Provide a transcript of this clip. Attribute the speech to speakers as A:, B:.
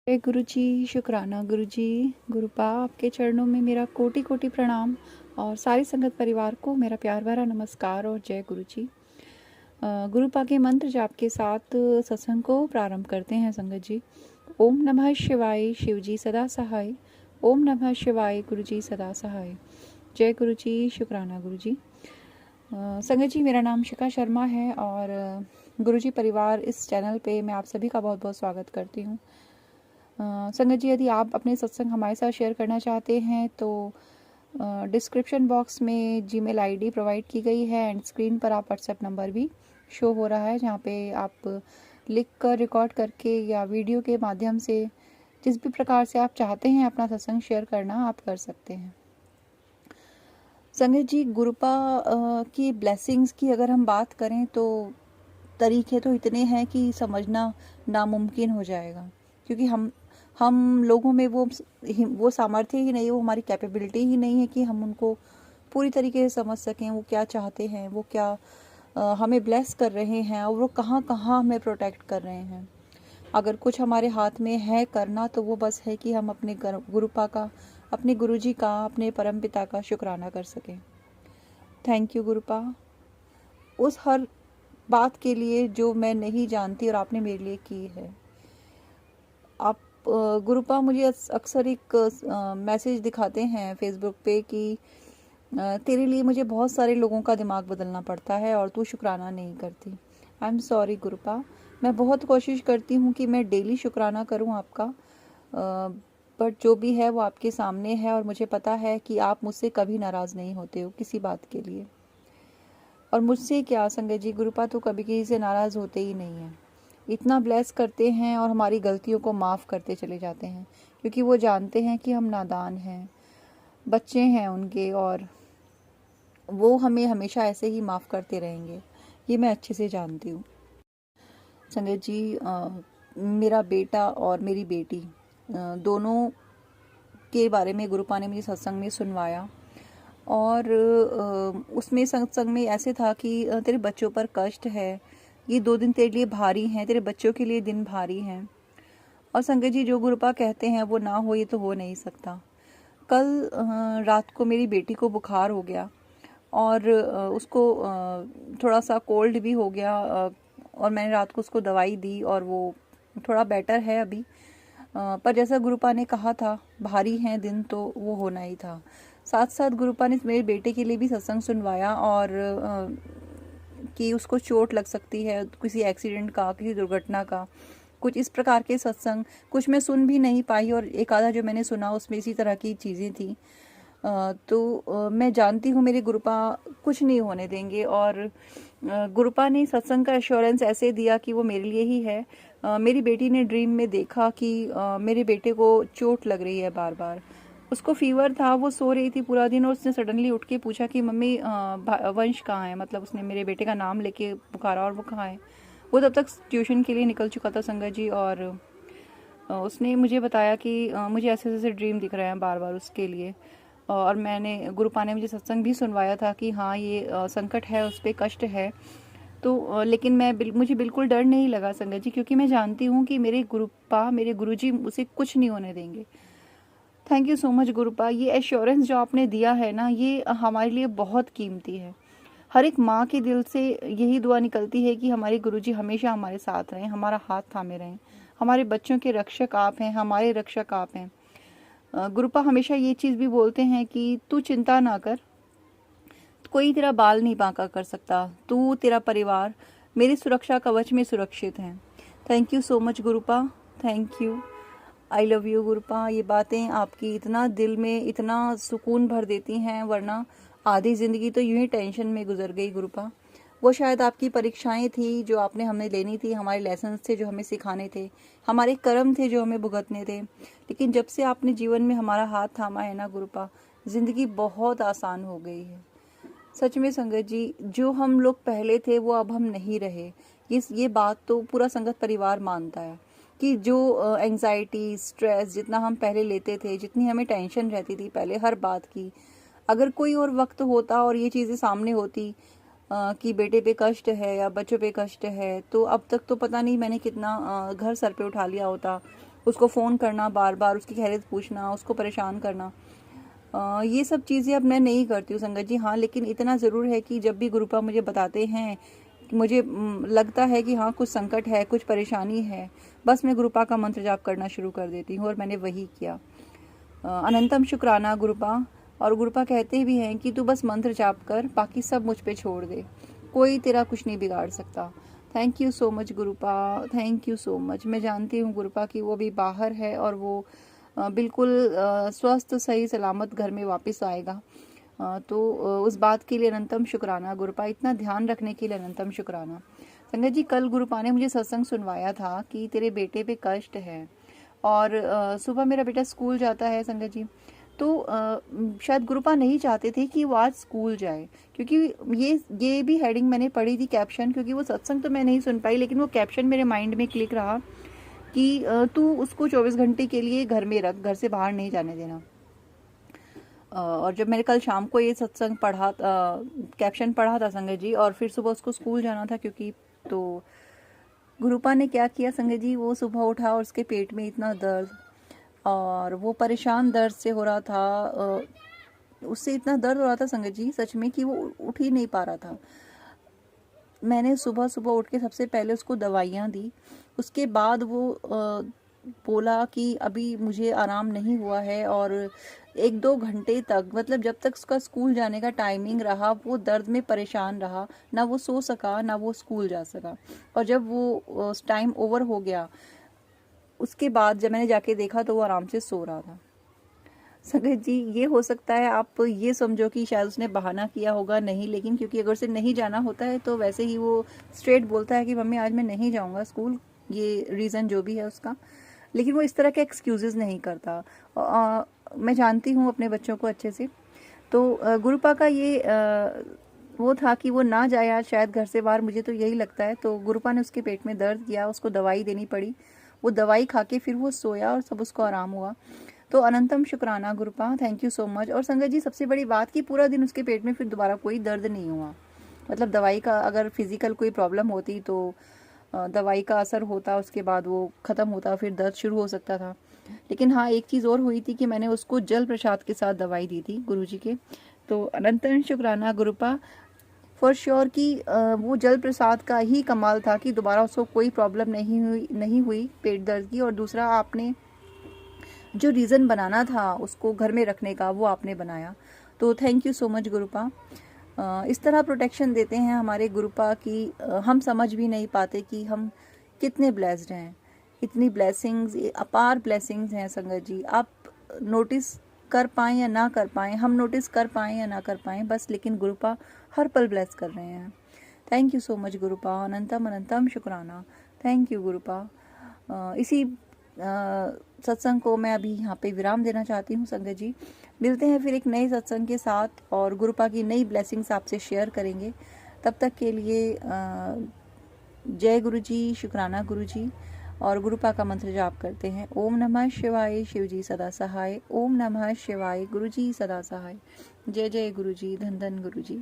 A: जय गुरु जी, शुक्राना गुरु जी। गुरुपा आपके चरणों में मेरा कोटि कोटि प्रणाम और सारी संगत परिवार को मेरा प्यार भरा नमस्कार और जय गुरु जी। गुरुपा के मंत्र जाप के साथ सत्संग को प्रारंभ करते हैं संगत जी। ओम नमः शिवाय, शिव जी सदा सहाय। ओम नमः शिवाय, गुरु जी सदा सहाय। जय गुरु जी, शुक्राना गुरु जी। संगत जी, मेरा नाम शिखा शर्मा है और गुरु जी परिवार इस चैनल पे मैं आप सभी का बहुत बहुत स्वागत करती हूँ। संगत जी, यदि आप अपने सत्संग हमारे साथ शेयर करना चाहते हैं तो डिस्क्रिप्शन बॉक्स में जीमेल आईडी प्रोवाइड की गई है एंड स्क्रीन पर आप व्हाट्सएप नंबर भी शो हो रहा है, जहाँ पे आप लिख कर रिकॉर्ड करके या वीडियो के माध्यम से जिस भी प्रकार से आप चाहते हैं अपना सत्संग शेयर करना आप कर सकते हैं। संगत जी, गुरुपा की ब्लेसिंग्स की अगर हम बात करें तो तरीके तो इतने हैं कि समझना नामुमकिन हो जाएगा, क्योंकि हम लोगों में वो सामर्थ्य ही नहीं है, वो हमारी कैपेबिलिटी ही नहीं है कि हम उनको पूरी तरीके से समझ सकें। वो क्या चाहते हैं, वो क्या हमें ब्लेस कर रहे हैं और वो कहाँ कहाँ हमें प्रोटेक्ट कर रहे हैं। अगर कुछ हमारे हाथ में है करना तो वो बस है कि हम अपने गुरुपा का, अपने गुरुजी का, अपने परमपिता का शुक्राना कर सकें। थैंक यू गुरुपा, उस हर बात के लिए जो मैं नहीं जानती और आपने मेरे लिए की है। आप गुरुपा मुझे अक्सर एक मैसेज दिखाते हैं फेसबुक पे कि तेरे लिए मुझे बहुत सारे लोगों का दिमाग बदलना पड़ता है और तू शुक्राना नहीं करती। आई एम सॉरी गुरुपा, मैं बहुत कोशिश करती हूँ कि मैं डेली शुक्राना करूँ आपका, बट जो भी है वो आपके सामने है और मुझे पता है कि आप मुझसे कभी नाराज़ नहीं होते हो किसी बात के लिए। और मुझसे क्या संगत जी, गुरुपा तो कभी किसी से नाराज़ होते ही नहीं हैं। इतना ब्लेस करते हैं और हमारी गलतियों को माफ़ करते चले जाते हैं, क्योंकि वो जानते हैं कि हम नादान हैं, बच्चे हैं उनके, और वो हमें हमेशा ऐसे ही माफ़ करते रहेंगे, ये मैं अच्छे से जानती हूँ। संगत जी, मेरा बेटा और मेरी बेटी दोनों के बारे में गुरुपा ने मुझे सत्संग में सुनवाया और उसमें सत्संग में ऐसे था कि तेरे बच्चों पर कष्ट है, ये 2 दिन तेरे लिए भारी हैं, तेरे बच्चों के लिए दिन भारी हैं। और संगत जी, जो गुरुपा कहते हैं वो ना हो, ये तो हो नहीं सकता। कल रात को मेरी बेटी को बुखार हो गया और उसको थोड़ा सा कोल्ड भी हो गया, और मैंने रात को उसको दवाई दी और वो थोड़ा बेटर है अभी। पर जैसा गुरुपा ने कहा था भारी हैं दिन, तो वो होना ही था। साथ साथ गुरुपा ने मेरे बेटे के लिए भी सत्संग सुनवाया और कि उसको चोट लग सकती है किसी एक्सीडेंट का, किसी दुर्घटना का, कुछ इस प्रकार के सत्संग। कुछ मैं सुन भी नहीं पाई और एक आधा जो मैंने सुना उसमें इसी तरह की चीज़ें थी। तो मैं जानती हूँ मेरे गुरुपा कुछ नहीं होने देंगे, और गुरुपा ने सत्संग का एश्योरेंस ऐसे दिया कि वो मेरे लिए ही है। मेरी बेटी ने ड्रीम में देखा कि मेरे बेटे को चोट लग रही है बार बार। उसको फीवर था, वो सो रही थी पूरा दिन और उसने सडनली उठ के पूछा कि मम्मी वंश कहाँ है, मतलब उसने मेरे बेटे का नाम लेके पुकारा, और वो कहाँ है। वो तब तक ट्यूशन के लिए निकल चुका था संगत जी, और उसने मुझे बताया कि मुझे ऐसे ऐसे ड्रीम दिख रहे हैं बार बार उसके लिए। और मैंने गुरुपा ने मुझे सत्संग भी सुनवाया था कि हाँ ये संकट है, उस पर कष्ट है। तो लेकिन मुझे बिल्कुल डर नहीं लगा संगत जी, क्योंकि मैं जानती हूँ कि मेरे गुरुपा, मेरे गुरुजी उसे कुछ नहीं होने देंगे। थैंक यू सो मच गुरुपा, ये एश्योरेंस जो आपने दिया है ना, ये हमारे लिए बहुत कीमती है। हर एक माँ के दिल से यही दुआ निकलती है कि हमारे गुरुजी हमेशा हमारे साथ रहें, हमारा हाथ थामे रहें। हमारे बच्चों के रक्षक आप हैं, हमारे रक्षक आप हैं। गुरुपा हमेशा ये चीज़ भी बोलते हैं कि तू चिंता ना कर, कोई तेरा बाल नहीं बांका कर सकता, तू, तेरा परिवार मेरी सुरक्षा कवच में सुरक्षित हैं। Thank you so much Gurupa, thank you, I love you Gurupa. ये बातें आपकी इतना दिल में इतना सुकून भर देती हैं, वरना आधी ज़िंदगी तो यूं ही टेंशन में गुजर गई गुरुपा। वो शायद आपकी परीक्षाएं थी जो आपने हमें लेनी थी, हमारे लेसन्स थे जो हमें सिखाने थे, हमारे कर्म थे जो हमें भुगतने थे। लेकिन जब से आपने जीवन में हमारा हाथ थामा है ना गुरुपा, ज़िंदगी बहुत आसान हो गई है। सच में संगत जी, जो हम लोग पहले थे वो अब हम नहीं रहे। ये बात तो पूरा संगत परिवार मानता है कि जो एंजाइटी, स्ट्रेस जितना हम पहले लेते थे, जितनी हमें टेंशन रहती थी पहले हर बात की, अगर कोई और वक्त होता और ये चीज़ें सामने होती कि बेटे पे कष्ट है या बच्चों पे कष्ट है, तो अब तक तो पता नहीं मैंने कितना घर सर पे उठा लिया होता, उसको फ़ोन करना, बार बार उसकी खैरियत पूछना, उसको परेशान करना, ये सब चीज़ें अब मैं नहीं करती हूँ संगत जी। हाँ, लेकिन इतना ज़रूर है कि जब भी गुरुपा मुझे बताते हैं, मुझे लगता है कि हाँ कुछ संकट है, कुछ परेशानी है, बस मैं गुरुपा का मंत्र जाप करना शुरू कर देती हूँ, और मैंने वही किया। अनंतम शुक्राना गुरुपा। और गुरुपा कहते भी हैं कि तू बस मंत्र जाप कर, बाकी सब मुझ पे छोड़ दे, कोई तेरा कुछ नहीं बिगाड़ सकता। Thank you so much Gurupa, thank you so much. मैं जानती हूँ गुरुपा कि वो भी बाहर है और वो बिल्कुल स्वस्थ सही सलामत घर में वापस आएगा। तो उस बात के लिए अनंतम शुक्राना गुरुपा, इतना ध्यान रखने के लिए अनंतम शुक्राना। संगत जी, कल गुरुपा ने मुझे सत्संग सुनवाया था कि तेरे बेटे पे कष्ट है, और सुबह मेरा बेटा स्कूल जाता है संगत जी, तो शायद गुरुपा नहीं चाहते थे कि वो आज स्कूल जाए, क्योंकि ये भी हेडिंग मैंने पढ़ी थी, कैप्शन, क्योंकि वो सत्संग तो मैं नहीं सुन पाई, लेकिन वो कैप्शन मेरे माइंड में क्लिक रहा कि तू उसको 24 घंटे के लिए घर में रख, घर से बाहर नहीं जाने देना। और जब मैंने कल शाम को ये सत्संग पढ़ा, कैप्शन पढ़ा था संगत जी, और फिर सुबह उसको स्कूल जाना था, क्योंकि तो गुरुपा ने क्या किया संगत जी, वो सुबह उठा और उसके पेट में इतना दर्द, और वो परेशान दर्द से हो रहा था, उससे इतना दर्द हो रहा था संगत जी सच में कि वो उठ ही नहीं पा रहा था। मैंने सुबह सुबह उठ के सबसे पहले उसको दवाइयाँ दी, उसके बाद वो बोला कि अभी मुझे आराम नहीं हुआ है, और 1-2 घंटे तक, मतलब जब तक उसका स्कूल जाने का टाइमिंग रहा, वो दर्द में परेशान रहा, ना वो सो सका ना वो स्कूल जा सका। और जब वो टाइम ओवर हो गया, उसके बाद जब मैंने जाके देखा तो वो आराम से सो रहा था। संगत जी, ये हो सकता है आप ये समझो कि शायद उसने बहाना किया होगा, नहीं, लेकिन क्योंकि अगर उसे नहीं जाना होता है तो वैसे ही वो स्ट्रेट बोलता है कि मम्मी आज मैं नहीं जाऊंगा स्कूल, ये रीज़न जो भी है उसका, लेकिन वो इस तरह के एक्सक्यूजेस नहीं करता। मैं जानती हूँ अपने बच्चों को अच्छे से। तो गुरुपा का ये वो था कि वो ना जाए आज शायद घर से बाहर, मुझे तो यही लगता है। तो गुरुपा ने उसके पेट में दर्द किया, उसको दवाई देनी पड़ी, वो दवाई खा के फिर वो सोया और सब उसको आराम हुआ। तो अनंतम शुक्राना गुरुपा, थैंक यू सो मच। और संगत जी, सबसे बड़ी बात कि पूरा दिन उसके पेट में फिर दोबारा कोई दर्द नहीं हुआ। मतलब दवाई का अगर फिजिकल कोई प्रॉब्लम होती तो दवाई का असर होता, उसके बाद वो ख़त्म होता, फिर दर्द शुरू हो सकता था। लेकिन हाँ, एक चीज़ और हुई थी कि मैंने उसको जल प्रसाद के साथ दवाई दी थी गुरुजी के। तो अनंतम शुक्राना गुरुपा, फॉर श्योर कि वो जल प्रसाद का ही कमाल था कि दोबारा उसको कोई प्रॉब्लम नहीं हुई पेट दर्द की। और दूसरा, आपने जो रीज़न बनाना था उसको घर में रखने का, वो आपने बनाया। तो थैंक यू सो मच गुरुपा। इस तरह प्रोटेक्शन देते हैं हमारे गुरुपा कि हम समझ भी नहीं पाते कि हम कितने ब्लेस्ड हैं। इतनी ब्लेसिंग्स, अपार ब्लेसिंग्स हैं संगत जी। आप नोटिस कर पाएँ या ना कर पाएँ, हम नोटिस कर पाएँ या ना कर पाएँ बस, लेकिन गुरुपा हर पल ब्लेस कर रहे हैं। थैंक यू सो मच गुरुपा, अनंतम अनंतम शुक्राना। Thank you गुरुपा। इसी सत्संग को मैं अभी यहाँ पे विराम देना चाहती हूँ संगत जी। मिलते हैं फिर एक नए सत्संग के साथ, और गुरुपा की नई ब्लेसिंग्स आपसे शेयर करेंगे। तब तक के लिए जय गुरु जी, शुक्राना गुरु जी। और गुरुपा का मंत्र जाप करते हैं, ओम नमः शिवाय, शिव जी सदा सहाय। ओम नमः शिवाय, गुरु जी सदा सहाय। जय जय गुरु जी, धन धन गुरु जी।